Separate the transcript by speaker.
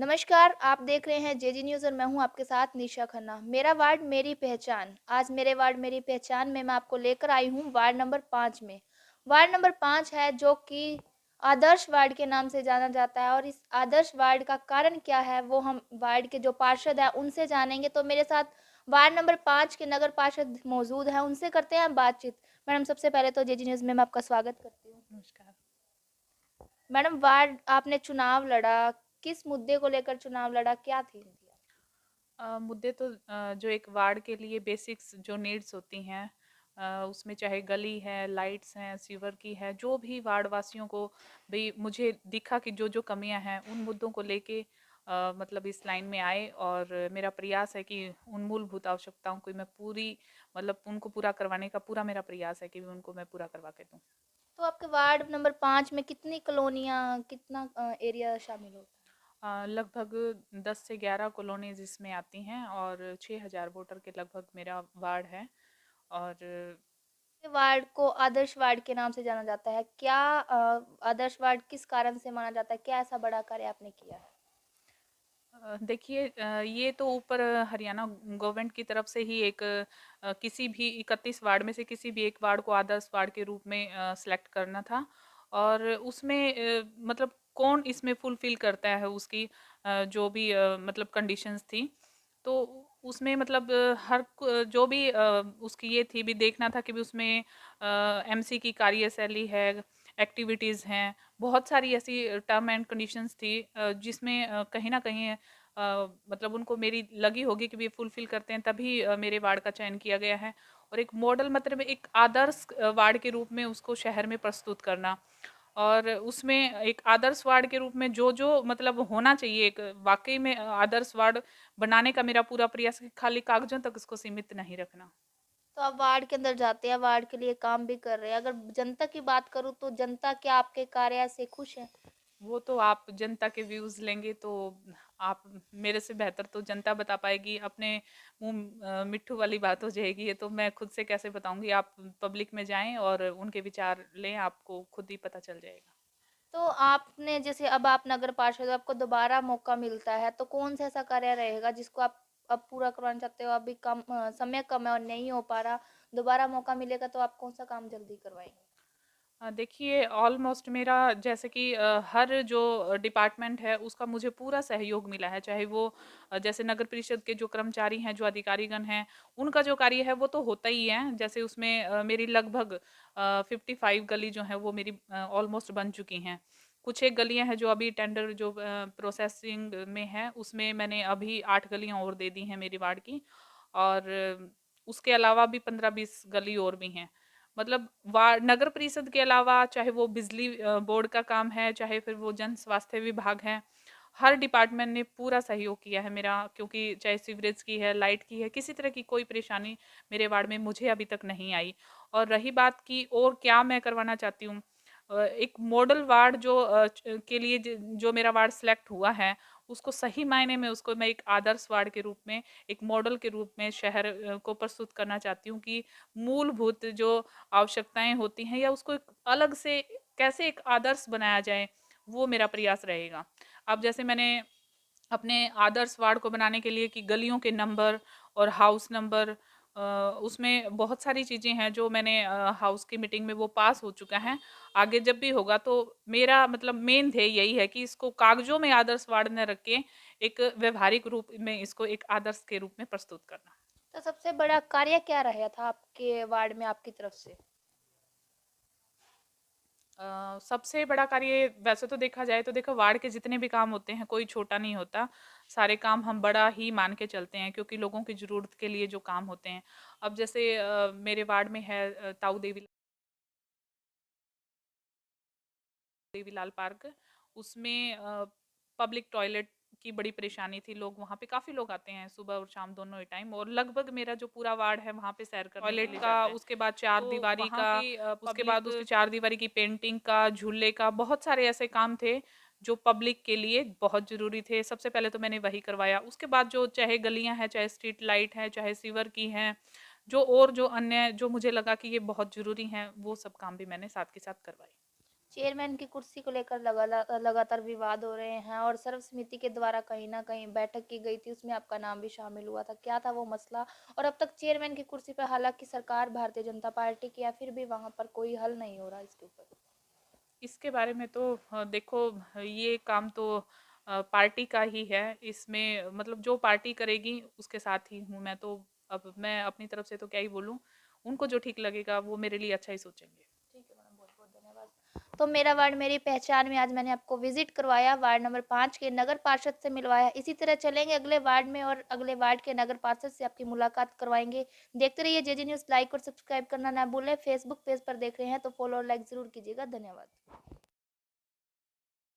Speaker 1: नमस्कार, आप देख रहे हैं जेजी न्यूज़ और मैं हूं आपके साथ निशा खन्ना। मेरा वार्ड मेरी पहचान। आज मेरे वार्ड मेरी पहचान में मैं आपको लेकर आई हूं वार्ड नंबर 5 में। वार्ड नंबर 5 है जो कि आदर्श वार्ड के नाम से जाना जाता है और इस आदर्श वार्ड का कारण क्या है वो हम वार्ड के जो पार्षद हैं उनसे जानेंगे। तो मेरे साथ वार्ड नंबर 5 के नगर पार्षद मौजूद हैं, उनसे करते हैं बातचीत। मैडम, सबसे पहले तो जेजी न्यूज़ में मैं आपका स्वागत करती हूँ।
Speaker 2: नमस्कार।
Speaker 1: मैडम, वार्ड आपने चुनाव लड़ा, किस मुद्दे को लेकर चुनाव लड़ा, क्या थी?
Speaker 2: मुद्दे तो जो एक वार्ड के लिए बेसिक्स जो नीड्स होती हैं, उसमें चाहे गली है, लाइट्स हैं, सीवर की है, जो भी वार्ड वासियों को भी मुझे दिखा कि जो जो कमियां हैं उन मुद्दों को लेके मतलब इस लाइन में आए। और मेरा प्रयास है कि उन मूलभूत आवश्यकताओं को मैं पूरी मतलब उनको पूरा करवाने का पूरा मेरा प्रयास है कि उनको मैं पूरा करवा के दूँ।
Speaker 1: तो आपके वार्ड नंबर 5 में कितनी कॉलोनियाँ, कितना एरिया शामिल होता है?
Speaker 2: लगभग 10 से 11 कॉलोनीज इसमें आती हैं और 6,000 वोटर के लगभग मेरा वार्ड है। और
Speaker 1: ये वार्ड को आदर्श वार्ड के नाम से जाना जाता है। क्या आदर्श वार्ड किस कारण से माना जाता है? क्या ऐसा बड़ा कार्य आपने किया है?
Speaker 2: देखिए, ये तो ऊपर हरियाणा गवर्नमेंट की तरफ से ही एक किसी भी 31 वार्ड में से किसी भी एक वार्ड को आदर्श वार्ड के रूप में सिलेक्ट करना था। और उसमें मतलब कौन इसमें फुलफिल करता है उसकी जो भी मतलब कंडीशंस थी। तो उसमें मतलब जो भी उसकी ये थी भी देखना था कि भी उसमें एमसी की कार्यशैली है, एक्टिविटीज़ हैं, बहुत सारी ऐसी टर्म एंड कंडीशंस थी जिसमें कहीं ना कहीं मतलब उनको मेरी लगी होगी कि भी फुलफिल करते हैं, तभी मेरे वार्ड का चयन किया गया है। और एक मॉडल मतलब एक आदर्श वार्ड के रूप में उसको शहर में प्रस्तुत करना। और उसमें एक आदर्श वार्ड के रूप में जो जो मतलब होना चाहिए, एक वाकई में आदर्श वार्ड बनाने का मेरा पूरा प्रयास है कि खाली कागजों तक इसको सीमित नहीं रखना।
Speaker 1: तो आप वार्ड के अंदर जाते हैं, वार्ड के लिए काम भी कर रहे हैं। अगर जनता की बात करूँ तो जनता क्या आपके कार्य से खुश है?
Speaker 2: वो तो आप जनता के व्यूज लेंगे तो आप मेरे से बेहतर तो जनता बता पाएगी। अपने मुंह मिट्ठू वाली बात हो जाएगी, ये तो मैं खुद से कैसे बताऊंगी। आप पब्लिक में जाएं और उनके विचार लें, आपको खुद ही पता चल जाएगा।
Speaker 1: तो आपने जैसे अब आप नगर पार्षद हो, आपको दोबारा मौका मिलता है, तो कौन सा ऐसा कार्य रहेगा जिसको आप अब पूरा करवाना चाहते हो? अभी कम समय कम है और नहीं हो पा रहा, दोबारा मौका मिलेगा तो आप कौन-सा काम जल्दी करवाएँगे?
Speaker 2: देखिए, ऑलमोस्ट मेरा जैसे कि हर जो डिपार्टमेंट है उसका मुझे पूरा सहयोग मिला है। चाहे वो जैसे नगर परिषद के जो कर्मचारी हैं, जो अधिकारीगण हैं, उनका जो कार्य है वो तो होता ही है। जैसे उसमें मेरी लगभग 55 गली जो है वो मेरी ऑलमोस्ट बन चुकी हैं। कुछ एक गलियां हैं जो अभी टेंडर जो प्रोसेसिंग में है, उसमें मैंने अभी 8 गलियां और दे दी हैं मेरी वार्ड की। और उसके अलावा भी 15-20 गली और भी हैं। मतलब वार्ड नगर परिषद के अलावा चाहे वो बिजली बोर्ड का काम है, चाहे फिर वो जन स्वास्थ्य विभाग है, हर डिपार्टमेंट ने पूरा सहयोग किया है मेरा। क्योंकि चाहे सीवरेज की है, लाइट की है, किसी तरह की कोई परेशानी मेरे वार्ड में मुझे अभी तक नहीं आई। और रही बात की और क्या मैं करवाना चाहती हूँ, एक मॉडल वार्ड जो के लिए जो मेरा वार्ड सेलेक्ट हुआ है, उसको सही मायने में उसको मैं एक आदर्श वार्ड के रूप में, एक मॉडल के रूप में शहर को प्रस्तुत करना चाहती हूँ कि मूलभूत जो आवश्यकताएं होती हैं या उसको एक अलग से कैसे एक आदर्श बनाया जाए, वो मेरा प्रयास रहेगा। अब जैसे मैंने अपने आदर्श वार्ड को बनाने के लिए कि गलियों के नंबर और हाउस नंबर, उसमें बहुत सारी चीज़ें हैं जो मैंने हाउस की मीटिंग में वो पास हो चुका है। आगे जब भी होगा तो मेरा मतलब मेन ध्येय यही है कि इसको कागजों में आदर्श वार्ड न रख के एक व्यवहारिक रूप में इसको एक आदर्श के रूप में प्रस्तुत करना।
Speaker 1: तो सबसे बड़ा कार्य क्या रहा था आपके वार्ड में आपकी तरफ से?
Speaker 2: सबसे बड़ा कार्य वैसे तो देखा जाए तो देखो, वार्ड के जितने भी काम होते हैं कोई छोटा नहीं होता। सारे काम हम बड़ा ही मान के चलते हैं क्योंकि लोगों की जरूरत के लिए जो काम होते हैं। अब जैसे मेरे वार्ड में है ताऊ देवीलाल पार्क। उसमें पब्लिक टॉयलेट की बड़ी परेशानी थी। लोग वहाँ पे काफ़ी लोग आते हैं सुबह और शाम दोनों ही टाइम, और लगभग मेरा जो पूरा वार्ड है वहाँ पे सैर करने टॉयलेट के लिए का जाता है। उसके बाद चार
Speaker 1: तो
Speaker 2: दीवारी
Speaker 1: वहाँ
Speaker 2: का,
Speaker 1: की
Speaker 2: उसके बाद उसकी चार दीवारी की पेंटिंग का, झूले का, बहुत सारे ऐसे काम थे जो पब्लिक के लिए बहुत ज़रूरी थे। सबसे पहले तो मैंने वही करवाया। उसके बाद जो चाहे गलियाँ हैं, चाहे स्ट्रीट लाइट है, चाहे सीवर की हैं, जो अन्य जो मुझे लगा कि ये बहुत ज़रूरी हैं, वो सब काम भी मैंने साथ के साथ करवाए।
Speaker 1: चेयरमैन की कुर्सी को लेकर लगातार विवाद हो रहे हैं और सर्वसमिति के द्वारा कहीं न कहीं बैठक की गई थी, उसमें आपका नाम भी शामिल हुआ था। क्या था वो मसला? और अब तक चेयरमैन की कुर्सी पे हालाँकि सरकार भारतीय जनता पार्टी की है, फिर भी वहाँ पर कोई हल नहीं हो रहा इसके ऊपर।
Speaker 2: इसके बारे में तो देखो, ये काम तो पार्टी का ही है। इसमें मतलब जो पार्टी करेगी उसके साथ ही हूँ मैं तो। अब मैं अपनी तरफ से तो क्या ही बोलूँ, उनको जो ठीक लगेगा वो मेरे लिए अच्छा ही सोचेंगे।
Speaker 1: ठीक है मैडम, बहुत-बहुत धन्यवाद। तो मेरा वार्ड मेरी पहचान में आज मैंने आपको विज़िट करवाया, वार्ड नंबर 5 के नगर पार्षद से मिलवाया। इसी तरह चलेंगे अगले वार्ड में और अगले वार्ड के नगर पार्षद से आपकी मुलाकात करवाएँगे। देखते रहिए जेजे न्यूज़, लाइक और सब्सक्राइब करना ना भूलें। फेसबुक पेज पर देख रहे हैं तो फॉलो और लाइक ज़रूर कीजिएगा। धन्यवाद।